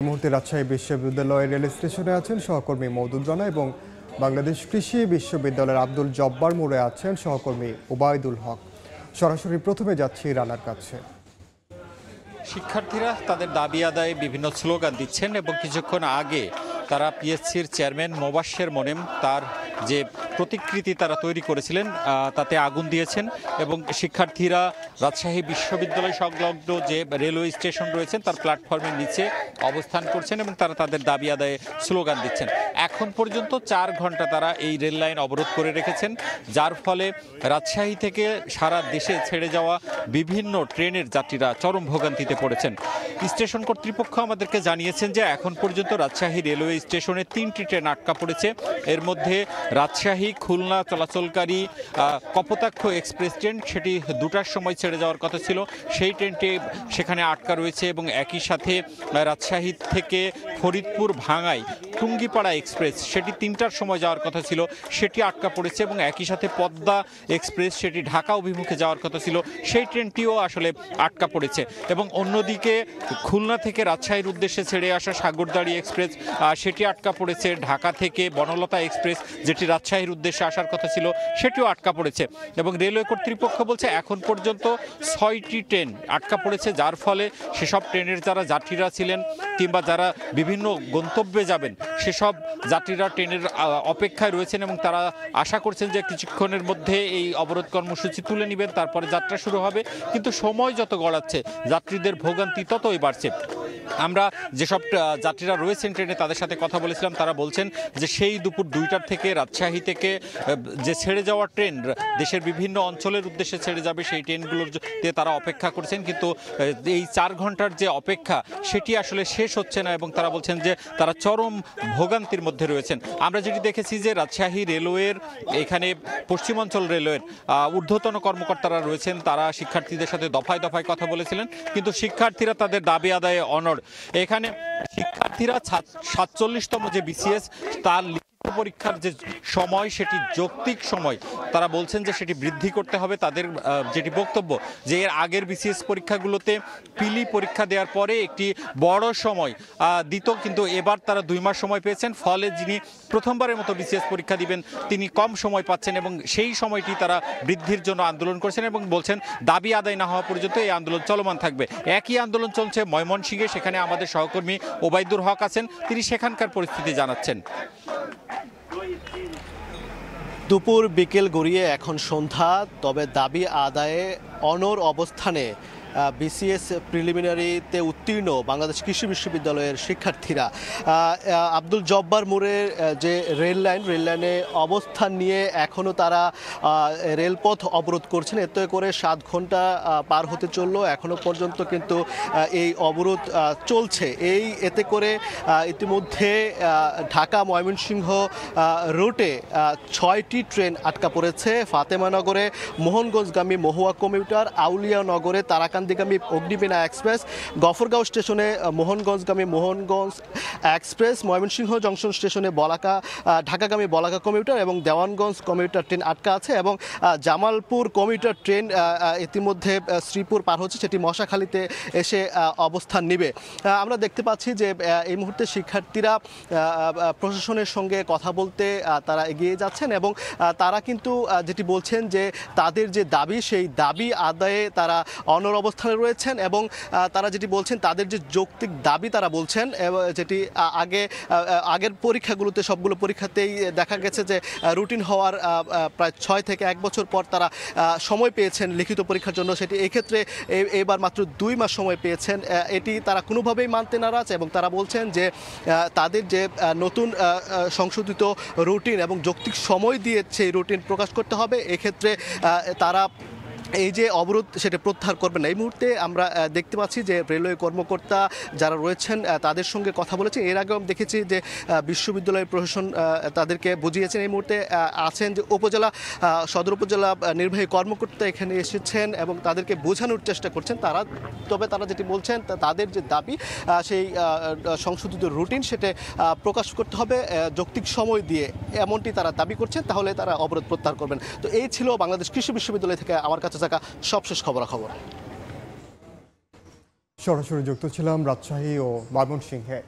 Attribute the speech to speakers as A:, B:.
A: মুহূর্তে রাজশাহী বিশ্ববিদ্যালয়ের রেল স্টেশনে আছেন সহকর্মী মওদুদ রানা এবং বাংলাদেশ কৃষি বিশ্ববিদ্যালয়ের আব্দুল জব্বার মোড়ে আছেন সহকর্মী ওবায়দুল হক। সরাসরি প্রথমে যাচ্ছি রানার কাছে।
B: শিক্ষার্থীরা তাদের দাবি আদায়ে বিভিন্ন স্লোগান দিচ্ছেন এবং কিছুক্ষণ আগে তারা পিএসসির চেয়ারম্যান মোবাশ্বের মোনেম তার যে প্রতিকৃতি তারা তৈরি করেছিলেন তাতে আগুন দিয়েছেন এবং শিক্ষার্থীরা রাজশাহী বিশ্ববিদ্যালয় সংলগ্ন যে রেলওয়ে স্টেশন রয়েছেন তার প্ল্যাটফর্মের নিচে অবস্থান করছেন এবং তারা তাদের দাবি আদায়ে স্লোগান দিচ্ছেন। এখন পর্যন্ত 4 ঘন্টা তারা এই রেল লাইন অবরোধ করে রেখেছেন, যার ফলে রাজশাহী থেকে সারা দেশে ছেড়ে যাওয়া বিভিন্ন ট্রেনের যাত্রীরা চরম ভোগান্তিতে পড়েছেন। স্টেশন কর্তৃপক্ষ আমাদেরকে জানিয়েছেন যে এখন পর্যন্ত রাজশাহী রেলওয়ে স্টেশনে 3টি ট্রেন আটকা পড়েছে। এর মধ্যে রাজশাহী খুলনা চলাচলকারী কপোতাক্ষ এক্সপ্রেস ট্রেন, সেটি 2টার সময় ছেড়ে যাওয়ার কথা ছিল, সেই ট্রেনটি সেখানে আটকা রয়েছে এবং একই সাথে রাজশাহী থেকে ফরিদপুর ভাঙাই টুঙ্গিপাড়া এক্সপ্রেস, সেটি 3টার সময় যাওয়ার কথা ছিল, সেটি আটকা পড়েছে এবং একই সাথে পদ্মা এক্সপ্রেস, সেটি ঢাকা অভিমুখে যাওয়ার কথা ছিল, সেই ট্রেনটিও আসলে আটকা পড়েছে। এবং অন্যদিকে খুলনা থেকে রাজশাহীর উদ্দেশ্যে ছেড়ে আসা সাগরদাড়ি এক্সপ্রেস, সেটি আটকা পড়েছে। ঢাকা থেকে বনলতা এক্সপ্রেস, যেটি রাজশাহীর উদ্দেশ্যে আসার কথা ছিল, সেটিও আটকা পড়েছে। এবং রেলওয়ে কর্তৃপক্ষ বলছে এখন পর্যন্ত 6টি ট্রেন আটকা পড়েছে, যার ফলে সেসব ট্রেনের যারা যাত্রীরা ছিলেন কিংবা যারা বিভিন্ন গন্তব্যে যাবেন সেসব যাত্রীরা ট্রেনের অপেক্ষায় রয়েছেন এবং তারা আশা করছেন যে কিছুক্ষণের মধ্যে এই অবরোধ কর্মসূচি তুলে নেবেন, তারপরে যাত্রা শুরু হবে। কিন্তু সময় যত গড়াচ্ছে যাত্রীদের ভোগান্তি ততই বাড়ছে। আমরা যেসব যাত্রীরা রয়েছেন ট্রেনে তাদের সাথে কথা বলেছিলাম, তারা বলছেন যে সেই দুপুর 2টার থেকে রাজশাহী থেকে যে ছেড়ে যাওয়া ট্রেন দেশের বিভিন্ন অঞ্চলের উদ্দেশ্যে ছেড়ে যাবে সেই ট্রেনগুলোতে তারা অপেক্ষা করছেন, কিন্তু এই 4 ঘন্টার যে অপেক্ষা সেটি আসলে শেষ হচ্ছে না এবং তারা বলছেন যে তারা চরম ভোগান্তির মধ্যে রয়েছেন। আমরা যেটি দেখেছি যে রাজশাহী রেলওয়ের এখানে পশ্চিমাঞ্চল রেলওয়ের ঊর্ধ্বতন কর্মকর্তারা রয়েছেন, তারা শিক্ষার্থীদের সাথে দফায় দফায় কথা বলেছিলেন, কিন্তু শিক্ষার্থীরা তাদের দাবি আদায়ে অনড়। এখানে শিক্ষার্থীরা 47তম যে বিসিএস তার পরীক্ষার যে সময় সেটি যৌক্তিক সময় তারা বলছেন যে সেটি বৃদ্ধি করতে হবে। তাদের যেটি বক্তব্য যে এর আগের বিসিএস পরীক্ষাগুলোতে পিলি পরীক্ষা দেওয়ার পরে একটি বড় সময় দিত, কিন্তু এবার তারা 2 মাস সময় পেয়েছেন, ফলে যিনি প্রথমবারের মতো বিসিএস পরীক্ষা দিবেন তিনি কম সময় পাচ্ছেন এবং সেই সময়টি তারা বৃদ্ধির জন্য আন্দোলন করছেন এবং বলছেন দাবি আদায় না হওয়া পর্যন্ত এই আন্দোলন চলমান থাকবে। একই আন্দোলন চলছে ময়মনসিংহে, সেখানে আমাদের সহকর্মী ওবায়দুল হক আছেন, তিনি সেখানকার পরিস্থিতি জানাচ্ছেন।
C: দুপুর বিকেল গড়িয়ে এখন সন্ধ্যা, তবে দাবি আদায়ে অনড় অবস্থানে বিসিএস প্রিলিমিনারিতে উত্তীর্ণ বাংলাদেশ কৃষি বিশ্ববিদ্যালয়ের শিক্ষার্থীরা আব্দুল জব্বার মোড়ের যে রেল লাইনে অবস্থান নিয়ে এখনও তারা রেলপথ অবরোধ করছেন। এতে করে 7 ঘন্টা পার হতে চললো, এখনও পর্যন্ত কিন্তু এই অবরোধ চলছে। এতে করে ইতিমধ্যে ঢাকা ময়মনসিংহ রুটে 6টি ট্রেন আটকা পড়েছে। ফাতেমানগরে মোহনগঞ্জগামী মহুয়া কমিউটার, আউলিয়া নগরে তারাকান্দিগামী অগ্নিবীণা এক্সপ্রেস, গফরগাঁও স্টেশনে মোহনগঞ্জগামী মোহনগঞ্জ এক্সপ্রেস, ময়মনসিংহ জংশন স্টেশনে ঢাকাগামী বলাকা কমিউটার এবং দেওয়ানগঞ্জ কমিউটার ট্রেন আটকা আছে এবং জামালপুর কমিউটার ট্রেন ইতিমধ্যে শ্রীপুর পার হচ্ছে, সেটি মশাখালীতে এসে অবস্থান নেবে। আমরা দেখতে পাচ্ছি যে এই মুহূর্তে শিক্ষার্থীরা প্রশাসনের সঙ্গে কথা বলতে তারা এগিয়ে যাচ্ছেন এবং তারা কিন্তু যেটি বলছেন যে তাদের যে দাবি সেই দাবি আদায়ে তারা অনড় অবস্থানে রয়েছেন এবং তারা যেটি বলছেন তাদের যে যৌক্তিক দাবি তারা বলছেন, যেটি আগের পরীক্ষাগুলোতে সবগুলো পরীক্ষাতেই দেখা গেছে যে রুটিন হওয়ার প্রায় 6 থেকে 1 বছর পর তারা সময় পেয়েছেন লিখিত পরীক্ষার জন্য, সেটি এক্ষেত্রে এবার মাত্র 2 মাস সময় পেয়েছেন। এটি তারা কোনোভাবেই মানতে নারাজ এবং তারা বলছেন যে তাদের যে নতুন সংশোধিত রুটিন এবং যৌক্তিক সময় দিয়ে সেই রুটিন প্রকাশ করতে হবে, এক্ষেত্রে তারা এই যে অবরোধ সেটা প্রত্যাহার করবেন না। এই মুহূর্তে আমরা দেখতে পাচ্ছি যে রেলওয়ে কর্মকর্তা যারা রয়েছেন তাদের সঙ্গে কথা বলেছেন। এর আগেও দেখেছি যে বিশ্ববিদ্যালয় প্রশাসন তাদেরকে বুঝিয়েছেন। এই মুহূর্তে আছেন যে সদর উপজেলা নির্বাহী কর্মকর্তা এখানে এসেছেন এবং তাদেরকে বোঝানোর চেষ্টা করছেন। তবে তারা যেটি বলছেন তাদের যে দাবি সেই সংশোধিত রুটিন সেটা প্রকাশ করতে হবে যৌক্তিক সময় দিয়ে, এমনটি তারা দাবি করছেন, তাহলে তারা অবরোধ প্রত্যাহার করবেন। তো এই ছিল বাংলাদেশ কৃষি বিশ্ববিদ্যালয় থেকে আমার কাছে থাকা সবশেষ খবরাখবর।
A: সরাসরি যুক্ত ছিলাম রাজশাহী ও ময়মনসিংহে।